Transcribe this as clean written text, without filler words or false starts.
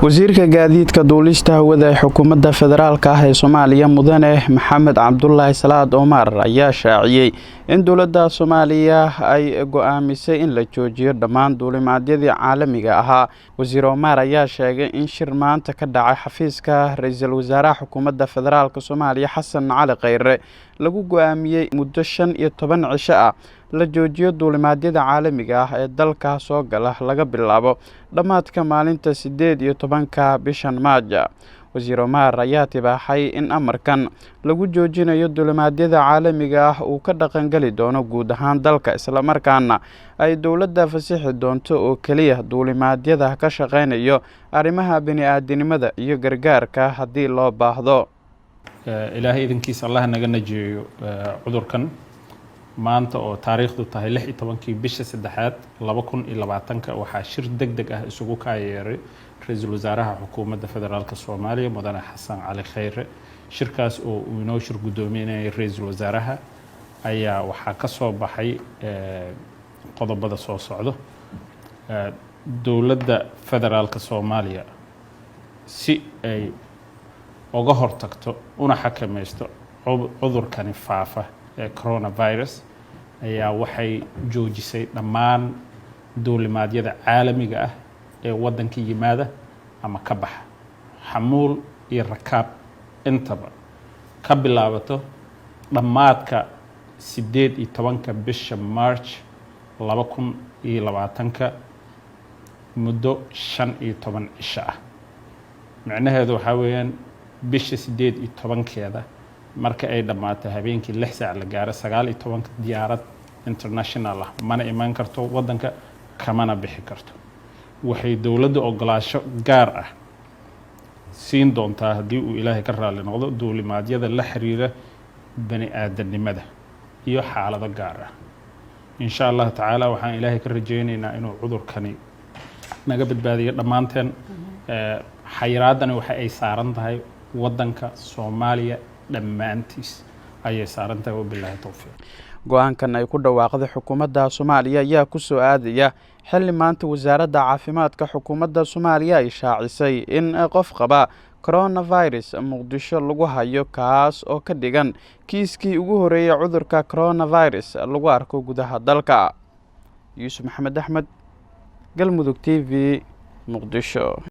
wasiirka gaadiidka duulista hawada ee xukuumadda federaalka ah ee Soomaaliya mudane Maxamed Cabdullaahi Salaad Omar ayaa shaaciyay in dowladda Soomaaliya ay go'aamisay in la joojiyo dhammaan duulimaadyadii caalamiga ahaa. Wasiir Omar ayaa sheegay in shir maanta ka dhacay xafiiska ra'iisul wasaaraha xukuumadda federaalka Soomaaliya Xasan Cali Khayre lagu go'aamiyay muddo 15 cisho ah la joojiyo duulimaadyada caalamiga ah ee dalka soo gala laga bilaabo dhamaadka maalinta 18 bishan Maajo. Wasiir Omar ayaa tibaaxay in amarkan lagu joojinayo duulimaadyada caalamiga ah uu ka dhaqan gali doono guud ahaan dalka, isla markaana ay dowladda fasaxi doonto oo kaliya duulimaadyada ka shaqeynayo arrimaha bini'aadanimada iyo gargaarka haddii loo baahdo. ilaahay idinkiisa Allah naga najiyo cudurkan maanta oo taariikhdu tahay 16 bisha 3 2020 waxaa shir degdeg ah isugu kaayeeray ra'iisul wasaaraha xukuumadda federaalka Soomaaliya mudane Xasan Cali Khayre. shirkaas oo uu inoo shir gudoominayay ra'iisul wasaaraha ayaa waxaa ka soo baxay qodobada soo socdo. dowladda federaalka Soomaaliya si ay uga hortagto una xakamaysto cudurkan faafa ee coronavirus ayaa waxay joojisay dhammaan duulimaadyada caalamiga ah ee waddanka yimaada ama ka baxa xamuul iyo rakaab intaba ka bilaabato dhamaadka 18 bisha March 2020 muddo 15 cisho ah. macnaheedu waxa weeyaan bisha 18keeda marka ay dhamaato habeenkii 6 saac la gaaro 19 diyaarad international ah mana iman karto waddanka kamana bixi karto. waxay dowladda ogolaasho gaar ah siin doontaa haddii uu Ilaahay ka raali noqdo duulimaadyada la xiriira bani'aadanimada iyo xaalado gaar ah. insha Allah tacaala waxaan Ilaahay ka rajaynaynaa inuu cudurkani naga badbaadiyo dhammaanteen. xayiraadani waxa ay saaran tahay waddanka Soomaaliya dhammaantiis ayay saaran tahay. wabillahi tawfiiq. go'aankan ay ku dhawaaqday xukuumadda Soomaaliya ayaa ku soo aadaya xilli maanta wasaaradda caafimaadka xukuumadda Soomaaliya ay shaacisay in qof qaba coronavirus Muqdisho lagu hayo, kaas oo ka dhigan kiiskii ugu horeeyay cudurka coronavirus lagu arko gudaha dalka. Yuusuf Maxamed Axmed, Galmudug TV, Muqdisho.